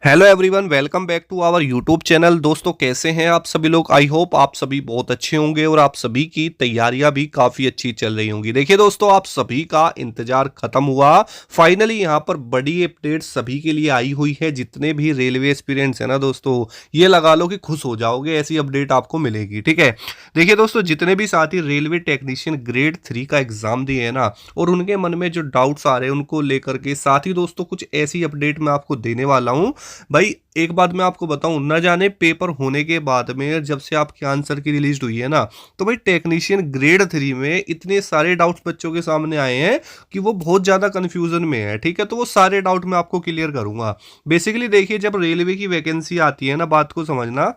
Hello everyone, welcome back to our YouTube channel. दोस्तों, कैसे हैं आप सभी लोग? आई होप आप सभी बहुत अच्छे होंगे और आप सभी की तैयारियां भी काफ़ी अच्छी चल रही होंगी। देखिए दोस्तों, आप सभी का इंतजार खत्म हुआ। फाइनली यहां पर बड़ी अपडेट सभी के लिए आई हुई है। जितने भी रेलवे एस्पिरेंट्स हैं ना दोस्तों, ये लगा लो कि खुश हो जाओगे, ऐसी अपडेट आपको मिलेगी। ठीक है, देखिए दोस्तों, जितने भी साथी रेलवे टेक्नीशियन ग्रेड 3 का एग्जाम दिए हैं ना, और उनके मन में जो डाउट्स आ रहे हैं उनको लेकर के, साथ ही दोस्तों कुछ ऐसी अपडेट मैं आपको देने वाला हूं। भाई एक बात मैं आपको बताऊं, न जाने पेपर होने के बाद में जब से आपके आंसर की रिलीज हुई है ना, तो भाई टेक्नीशियन ग्रेड 3 में इतने सारे डाउट्स बच्चों के सामने आए हैं कि वो बहुत ज्यादा कंफ्यूजन में है। ठीक है, तो वो सारे डाउट मैं आपको क्लियर करूंगा। बेसिकली देखिए, जब रेलवे की वैकेंसी आती है ना, बात को समझना,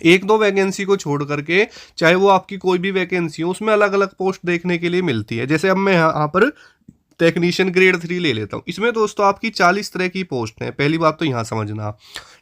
एक दो वैकेंसी को छोड़ करके चाहे वो आपकी कोई भी वैकेंसी हो, उसमें अलग अलग पोस्ट देखने के लिए मिलती है। जैसे अब मैं यहाँ पर टेक्नीशियन ग्रेड 3 ले लेता हूँ। इसमें दोस्तों आपकी 40 तरह की पोस्ट है, पहली बात तो यहाँ समझना।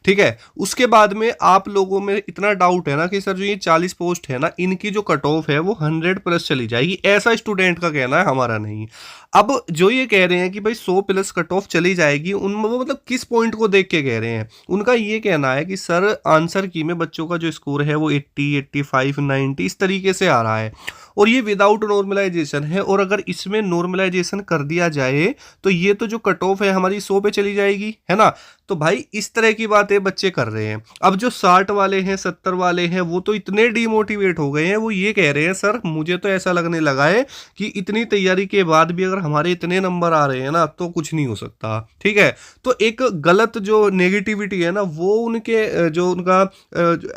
ठीक है, उसके बाद में आप लोगों में इतना डाउट है ना कि सर जो ये 40 पोस्ट है ना, इनकी जो कट ऑफ है वो 100 प्लस चली जाएगी। ऐसा स्टूडेंट का कहना है, हमारा नहीं। अब जो ये कह रहे हैं कि भाई 100 प्लस कट ऑफ चली जाएगी, उन वो मतलब किस पॉइंट को देख के कह रहे हैं? उनका ये कहना है कि सर आंसर की में बच्चों का जो स्कोर है वो 80, 85, 90 इस तरीके से आ रहा है, और ये विदाउट नॉर्मलाइजेशन है। और अगर इसमें नॉर्मलाइजेशन कर दिया जाए तो ये तो जो कट ऑफ है हमारी 100 पे चली जाएगी, है ना। तो भाई इस तरह की बातें बच्चे कर रहे हैं। अब जो 60 वाले हैं, 70 वाले हैं, वो तो इतने डिमोटिवेट हो गए हैं। वो ये कह रहे हैं, सर मुझे तो ऐसा लगने लगा है कि इतनी तैयारी के बाद भी अगर हमारे इतने नंबर आ रहे हैं ना, तो कुछ नहीं हो सकता। ठीक है, तो एक गलत जो नेगेटिविटी है ना, वो उनके जो उनका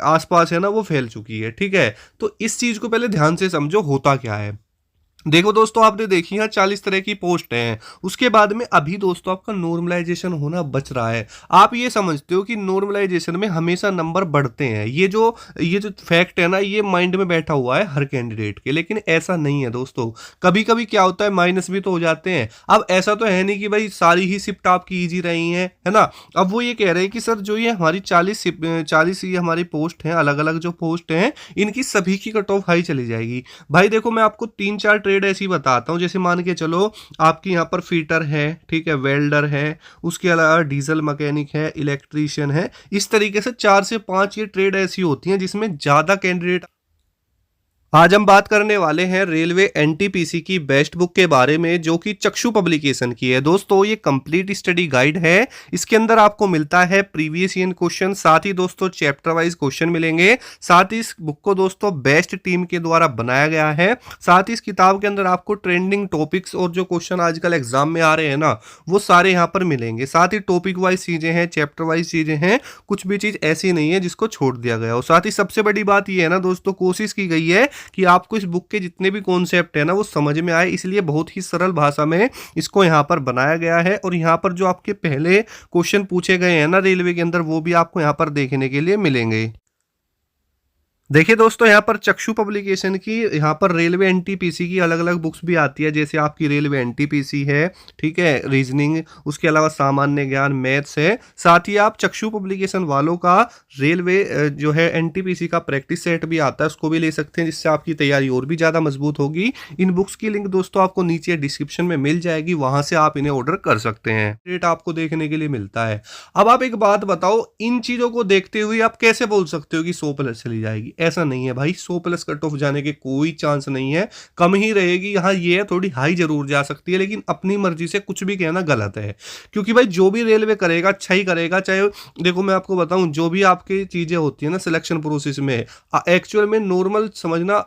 आसपास है ना, वो फैल चुकी है। ठीक है, तो इस चीज को पहले ध्यान से समझो होता क्या है। देखो दोस्तों, आपने देखी है 40 तरह की पोस्ट हैं। उसके बाद में अभी दोस्तों आपका नॉर्मलाइजेशन होना बच रहा है। आप ये समझते हो कि नॉर्मलाइजेशन में हमेशा नंबर बढ़ते हैं। ये जो फैक्ट है ना, ये माइंड में बैठा हुआ है हर कैंडिडेट के, लेकिन ऐसा नहीं है दोस्तों। कभी कभी क्या होता है, माइनस भी तो हो जाते हैं। अब ऐसा तो है नहीं कि भाई सारी ही शिफ्ट आपकी ईजी रही हैं, है ना। अब वो ये कह रहे हैं कि सर जो ये हमारी 40 ये हमारी पोस्ट हैं, अलग अलग जो पोस्ट हैं, इनकी सभी की कट ऑफ हाई चली जाएगी। भाई देखो, मैं आपको तीन चार ट्रेड ऐसी बताता हूँ। जैसे मान के चलो, आपकी यहाँ पर फीटर है, ठीक है, वेल्डर है, उसके अलावा डीजल मैकेनिक है, इलेक्ट्रीशियन है। इस तरीके से 4 से 5 ये ट्रेड ऐसी होती हैं जिसमें ज्यादा कैंडिडेट। आज हम बात करने वाले हैं रेलवे एनटीपीसी की बेस्ट बुक के बारे में, जो कि चक्षु पब्लिकेशन की है। दोस्तों ये कंप्लीट स्टडी गाइड है। इसके अंदर आपको मिलता है प्रीवियस ईयर क्वेश्चन, साथ ही दोस्तों चैप्टर वाइज क्वेश्चन मिलेंगे। साथ ही इस बुक को दोस्तों बेस्ट टीम के द्वारा बनाया गया है। साथ ही इस किताब के अंदर आपको ट्रेंडिंग टॉपिक्स और जो क्वेश्चन आजकल एग्जाम में आ रहे हैं ना, वो सारे यहाँ पर मिलेंगे। साथ ही टॉपिक वाइज चीजें हैं, चैप्टर वाइज चीजें हैं, कुछ भी चीज ऐसी नहीं है जिसको छोड़ दिया गया हो। साथ ही सबसे बड़ी बात यह है ना दोस्तों, कोशिश की गई है कि आपको इस बुक के जितने भी कॉन्सेप्ट है ना, वो समझ में आए, इसलिए बहुत ही सरल भाषा में इसको यहाँ पर बनाया गया है। और यहाँ पर जो आपके पहले क्वेश्चन पूछे गए हैं ना रेलवे के अंदर, वो भी आपको यहाँ पर देखने के लिए मिलेंगे। देखिए दोस्तों, यहाँ पर चक्षु पब्लिकेशन की, यहाँ पर रेलवे एनटीपीसी की अलग अलग बुक्स भी आती है। जैसे आपकी रेलवे एनटीपीसी है, ठीक है, रीजनिंग, उसके अलावा सामान्य ज्ञान, मैथ्स है। साथ ही आप चक्षु पब्लिकेशन वालों का रेलवे जो है एनटीपीसी का प्रैक्टिस सेट भी आता है, उसको भी ले सकते हैं, जिससे आपकी तैयारी और भी ज़्यादा मजबूत होगी। इन बुक्स की लिंक दोस्तों आपको नीचे डिस्क्रिप्शन में मिल जाएगी, वहां से आप इन्हें ऑर्डर कर सकते हैं। रेट आपको देखने के लिए मिलता है। अब आप एक बात बताओ, इन चीज़ों को देखते हुए आप कैसे बोल सकते हो कि 100 प्लस चली जाएगी? ऐसा नहीं है भाई, 100 प्लस कट ऑफ जाने के कोई चांस नहीं है, कम ही रहेगी। यहाँ ये है थोड़ी हाई जरूर जा सकती है, लेकिन अपनी मर्जी से कुछ भी कहना गलत है। क्योंकि भाई जो भी रेलवे करेगा अच्छा ही करेगा। चाहे देखो, मैं आपको बताऊं, जो भी आपकी चीजें होती है ना सिलेक्शन प्रोसेस में, एक्चुअल में नॉर्मल समझना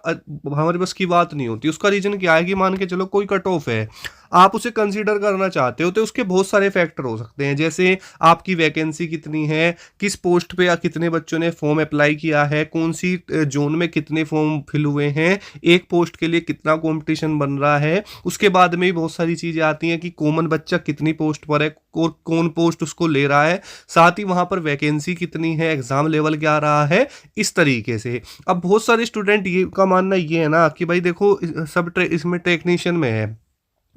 हमारे बस की बात नहीं होती। उसका रीजन क्या है कि मान के चलो कोई कट ऑफ है, आप उसे कंसीडर करना चाहते हो, तो उसके बहुत सारे फैक्टर हो सकते हैं। जैसे आपकी वैकेंसी कितनी है, किस पोस्ट पे या कितने बच्चों ने फॉर्म अप्लाई किया है, कौन सी जोन में कितने फॉर्म फिल हुए हैं, एक पोस्ट के लिए कितना कंपटीशन बन रहा है। उसके बाद में भी बहुत सारी चीजें आती हैं कि कॉमन बच्चा कितनी पोस्ट पर है और कौन पोस्ट उसको ले रहा है। साथ ही वहां पर वैकेंसी कितनी है, एग्जाम लेवल क्या रहा है, इस तरीके से। अब बहुत सारे स्टूडेंट ये का मानना ये है ना कि भाई देखो, सब इसमें टेक्नीशियन में है,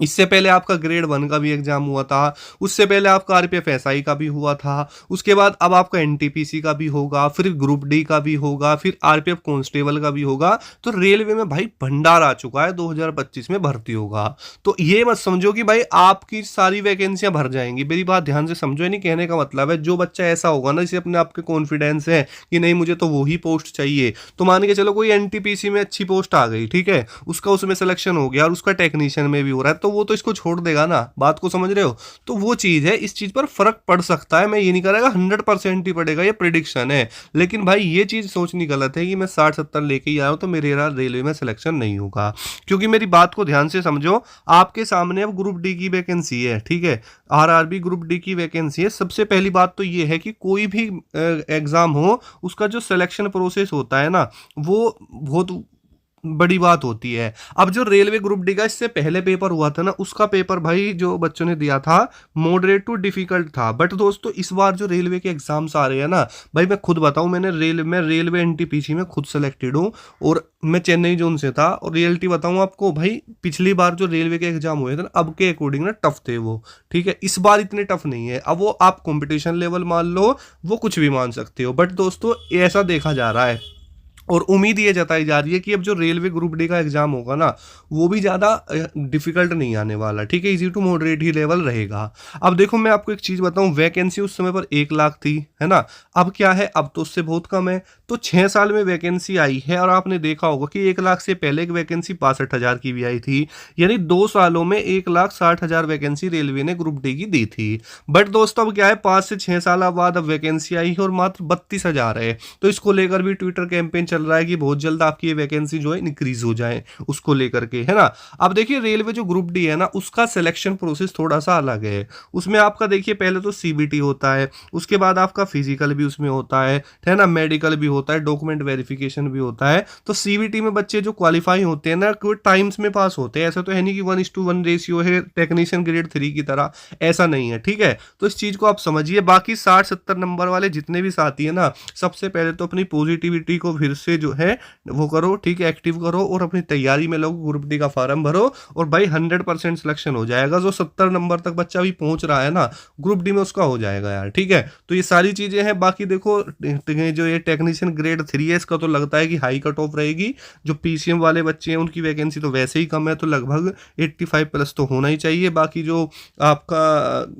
इससे पहले आपका ग्रेड 1 का भी एग्जाम हुआ था, उससे पहले आपका आरपीएफ एसआई का भी हुआ था, उसके बाद अब आपका एनटीपीसी का भी होगा, फिर ग्रुप डी का भी होगा, फिर आरपीएफ कांस्टेबल का भी होगा। तो रेलवे में भाई भंडार आ चुका है, 2025 में भर्ती होगा। तो ये मत समझो कि भाई आपकी सारी वैकेंसियां भर जाएंगी, मेरी बात ध्यान से समझो। ये नहीं कहने का मतलब है, जो बच्चा ऐसा होगा ना जिसे अपने आप के कॉन्फिडेंस है कि नहीं मुझे तो वही पोस्ट चाहिए, तो मान के चलो कोई एनटीपीसी में अच्छी पोस्ट आ गई, ठीक है, उसका उसमें सिलेक्शन हो गया और उसका टेक्नीशियन में भी हो रहा है, तो वो तो इसको छोड़ देगा ना, बात को समझ रहे हो। तो वो चीज़ है, इस चीज़ पर फर्क पड़ सकता है, मैं ये नहीं करेगा 100% ही पड़ेगा, ये प्रिडिक्शन है। लेकिन भाई ये चीज़ सोचनी गलत है कि मैं 60-70 लेके ही आया हूँ तो मेरे रेलवे में सिलेक्शन नहीं होगा। क्योंकि मेरी बात को ध्यान से समझो, आपके सामने अब ग्रुप डी की वैकेंसी है, ठीक है, आरआरबी ग्रुप डी की वैकेंसी है। सबसे पहली बात तो ये है कि कोई भी एग्जाम हो, उसका जो सिलेक्शन प्रोसेस होता है ना, वो बहुत बड़ी बात होती है। अब जो रेलवे ग्रुप डी का इससे पहले पेपर हुआ था ना, उसका पेपर भाई जो बच्चों ने दिया था मॉडरेट टू डिफिकल्ट था। बट दोस्तों इस बार जो रेलवे के एग्जाम्स आ रहे हैं ना, भाई मैं खुद बताऊं, मैं रेलवे एनटीपीसी में खुद सेलेक्टेड हूँ और मैं चेन्नई जोन से था। और रियलिटी बताऊं आपको भाई, पिछली बार जो रेलवे के एग्जाम हुए थे ना, अब के अकॉर्डिंग ना टफ थे वो, ठीक है। इस बार इतने टफ नहीं है। अब वो आप कंपटीशन लेवल मान लो, वो कुछ भी मान सकते हो। बट दोस्तों ऐसा देखा जा रहा है और उम्मीद ये जताई जा रही है कि अब जो रेलवे ग्रुप डी का एग्जाम होगा ना, वो भी ज़्यादा डिफिकल्ट नहीं आने वाला, ठीक है, इजी टू मॉडरेट ही लेवल रहेगा। अब देखो मैं आपको एक चीज़ बताऊं, वैकेंसी उस समय पर 1 लाख थी, है ना, अब क्या है, अब तो उससे बहुत कम है। तो 6 साल में वैकेंसी आई है और आपने देखा होगा कि 1 लाख से पहले एक वैकेंसी 62,000 की भी आई थी, यानी 2 सालों में 1,60,000 वैकेंसी रेलवे ने ग्रुप डी की दी थी। बट दोस्तों अब क्या है, 5 से 6 साल बाद अब वैकेंसी आई है और मात्र 32,000 है। तो इसको लेकर भी ट्विटर कैंपेन चल रहा है कि बहुत जल्द आपकी ये वैकेंसी जो है इंक्रीज हो जाए, उसको लेकर के, है ना। अब देखिए रेलवे जो ग्रुप डी है ना, उसका सिलेक्शन प्रोसेस थोड़ा सा अलग है। उसमें आपका देखिए पहले तो सीबीटी होता है, उसके बाद आपका फिजिकल भी उसमें होता है ना, मेडिकल भी होता है, डॉक्यूमेंट वेरिफिकेशन भी होता है। तो सीबीटी में बच्चे जो क्वालिफाई होते हैं ना, कोई टाइम्स में पास होते हैं, ऐसा तो है नहीं कि 1:1 रेशियो है टेक्नीशियन ग्रेड 3 की तरह, ऐसा नहीं है, ठीक है। तो इस चीज को आप समझिए। बाकी 60-70 नंबर वाले जितने भी साथी है ना, सबसे पहले तो अपनी पॉजिटिविटी को फिर से जो है वो करो, ठीक है, एक्टिव करो और अपनी तैयारी में लोग ग्रुप डी का फॉर्म भरो और भाई 100% सिलेक्शन हो जाएगा। जो 70 नंबर तक बच्चा भी पहुंच रहा है ना, ग्रुप डी में उसका हो जाएगा यार, ठीक है। तो ये सारी चीजें हैं। बाकी देखो जो ये टेक्नीशियन ग्रेड 3 है, इसका तो लगता है कि हाई कट ऑफ रहेगी। जो पीसीएम वाले बच्चे हैं उनकी वैकेंसी तो वैसे ही कम है, तो लगभग 85 प्लस तो होना ही चाहिए। बाकी जो आपका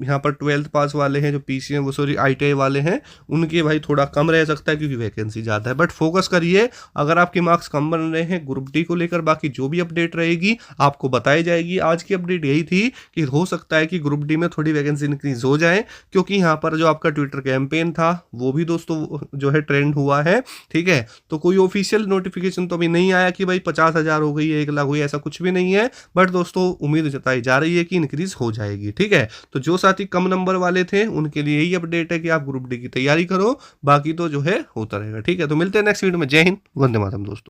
यहाँ पर 12th पास वाले हैं, जो पीसीएम वो सॉरी आईटीआई वाले हैं, उनके भाई थोड़ा कम रह सकता है क्योंकि वैकेंसी ज़्यादा है। बट फोकस करिए, अगर आपके मार्क्स कम बन रहे हैं ग्रुप डी को लेकर, बाकी जो भी अपडेट रहेगी आपको बताई जाएगी। आज की अपडेट यही थी कि हो सकता है कि ग्रुप डी में थोड़ी वैकेंसी इंक्रीज हो जाए, क्योंकि यहाँ पर जो आपका ट्विटर कैंपेन था वो भी दोस्तों जो है ट्रेंड हुआ है, ठीक है। तो कोई ऑफिशियल नोटिफिकेशन तो अभी नहीं आया कि भाई 50,000 हो गई है, 1 लाख हुई, ऐसा कुछ भी नहीं है। बट दोस्तों उम्मीद जताई जा रही है कि इंक्रीज हो जाएगी, ठीक है। तो जो साथी कम नंबर वाले थे उनके लिए यही अपडेट है कि आप ग्रुप डी की तैयारी करो, बाकी तो जो है होता रहेगा, ठीक है। तो मिलते हैं नेक्स्ट वीडियो में। जय हिंद, वंदे मातरम दोस्तों।